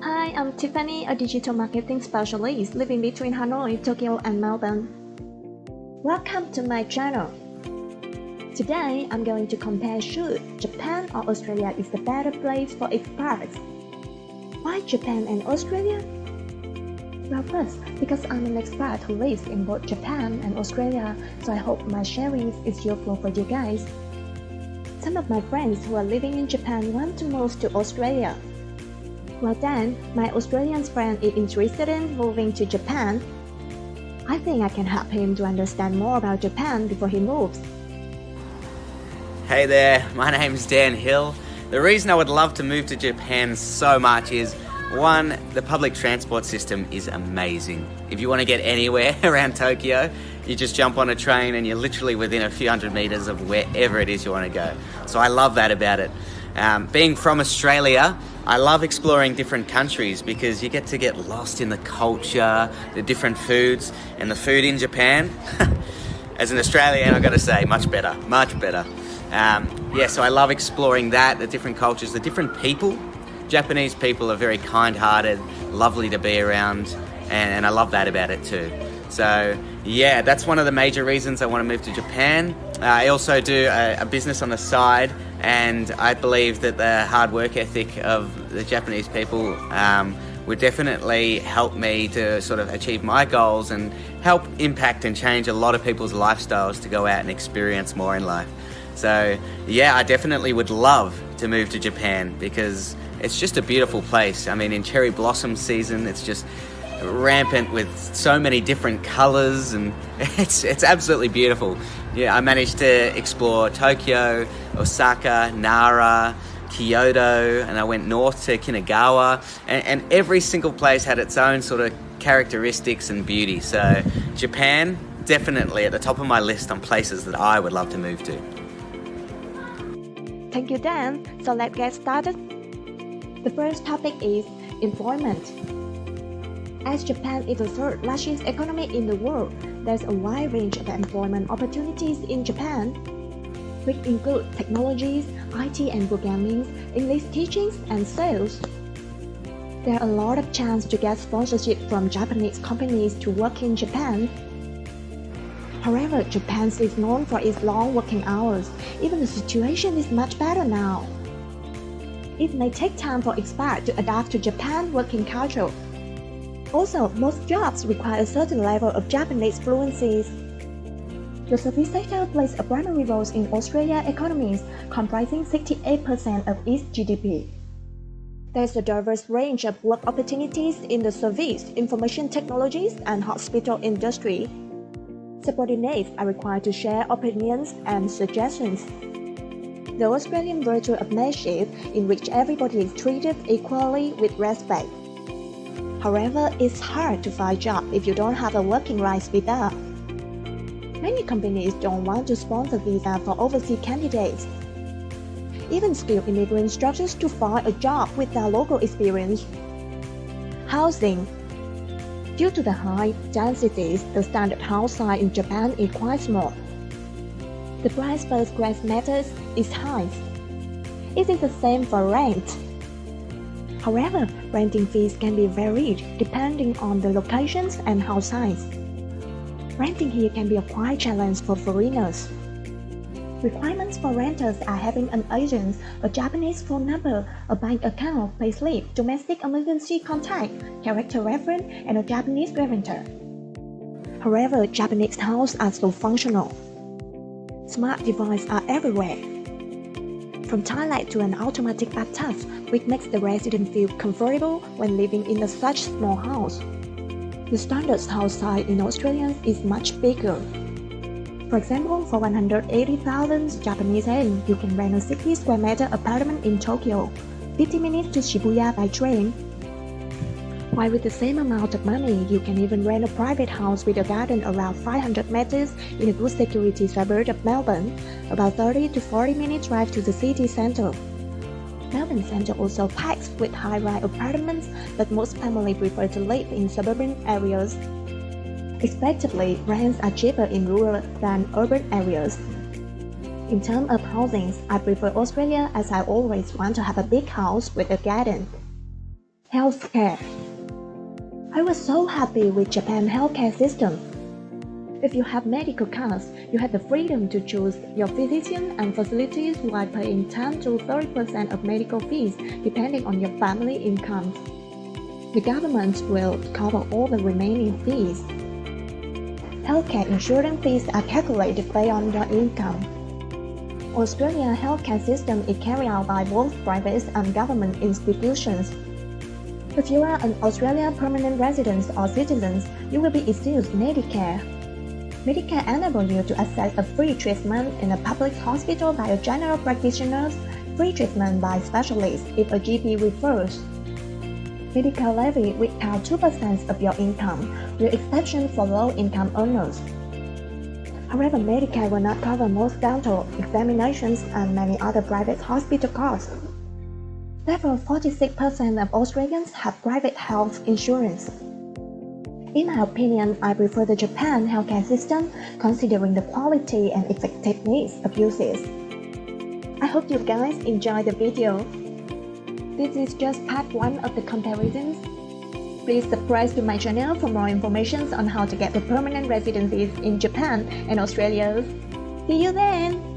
Hi, I'm Tiffany, a digital marketing specialist living between Hanoi, Tokyo, and Melbourne. Welcome to my channel. Today, I'm going to compare should Japan or Australia is the better place for expats. Why Japan and Australia? Well, first, because I'm an expat who lives in both Japan and Australia, so I hope my sharing is useful for you guys. Some of my friends who are living in Japan want to move to Australia. Well then, my Australian friend is interested in moving to Japan. I think I can help him to understand more about Japan before he moves. Hey there, my name's Dan Hill. The reason I would love to move to Japan so much is, one, the public transport system is amazing. If you want to get anywhere around Tokyo, you just jump on a train and you're literally within a few hundred meters of wherever it is you want to go. So I love that about it. Being from Australia, I love exploring different countries because you get to get lost in the culture, the different foods, and the food in Japan. As an Australian, I've got to say, much better. So I love exploring that, the different cultures, the different people. Japanese people are very kind-hearted, lovely to be around, and I love that about it too. So yeah, that's one of the major reasons I want to move to Japan. I also do a business on the side, and I believe that the hard work ethic of the Japanese people would definitely help me to sort of achieve my goals and help impact and change a lot of people's lifestyles to go out and experience more in life. So yeah, I definitely would love to move to Japan because it's just a beautiful place. I mean, in cherry blossom season, it's just rampant with so many different colors, and it's absolutely beautiful. Yeah, I managed to explore Tokyo, Osaka, Nara, Kyoto, and I went north to Kinagawa, and every single place had its own sort of characteristics and beauty. So Japan, definitely at the top of my list on places that I would love to move to. Thank you, Dan. So let's get started. The first topic is employment. As Japan is the third largest economy in the world, there's a wide range of employment opportunities in Japan, which include technologies, IT and programming, English teachings, and sales. There are a lot of chance to get sponsorship from Japanese companies to work in Japan. However, Japan is known for its long working hours. Even the situation is much better now. It may take time for expats to adapt to Japan's working culture. Also, most jobs require a certain level of Japanese fluency. The service sector plays a primary role in Australia's economies, comprising 68% of its GDP. There's a diverse range of work opportunities in the service, information technologies, and hospital industry. Subordinates are required to share opinions and suggestions. The Australian virtue of mateship, in which everybody is treated equally with respect. However, it's hard to find a job if you don't have a working rights visa. Many companies don't want to sponsor visa for overseas candidates. Even skilled immigrants struggle to find a job without local experience. Housing. Due to the high densities, the standard house size in Japan is quite small. The price per square meter is high. It is the same for rent. However, renting fees can be varied depending on the locations and house size. Renting here can be a quite challenge for foreigners. Requirements for renters are having an agent, a Japanese phone number, a bank account, payslip, domestic emergency contact, character reference, and a Japanese guarantor. However, Japanese houses are so functional. Smart devices are everywhere. From toilet to an automatic bathtub, which makes the resident feel comfortable when living in such small house. The standard house size in Australia is much bigger. For example, for 180,000 Japanese yen, you can rent a 60 square meter apartment in Tokyo, 50 minutes to Shibuya by train. While with the same amount of money, you can even rent a private house with a garden around 500 meters in a good security suburb of Melbourne, about 30 to 40 minutes drive to the city centre. Melbourne Centre also packs with high-rise apartments, but most families prefer to live in suburban areas. Expectedly, rents are cheaper in rural than urban areas. In terms of housing, I prefer Australia as I always want to have a big house with a garden. Healthcare. I was so happy with Japan's healthcare system. If you have medical cards, you have the freedom to choose your physician and facilities while paying 10 to 30% of medical fees depending on your family income. The government will cover all the remaining fees. Healthcare insurance fees are calculated based on your income. Australia's healthcare system is carried out by both private and government institutions. If you are an Australian permanent resident or citizen, you will be issued Medicare. Medicare enables you to access a free treatment in a public hospital by a general practitioner, free treatment by specialists if a GP refers. Medical levy without 2% of your income, with exception for low-income earners. However, Medicare will not cover most dental examinations and many other private hospital costs. Therefore, 46% of Australians have private health insurance. In my opinion, I prefer the Japan healthcare system considering the quality and effectiveness of uses. I hope you guys enjoyed the video. This is just part 1 of the comparisons. Please subscribe to my channel for more information on how to get the permanent residencies in Japan and Australia. See you then!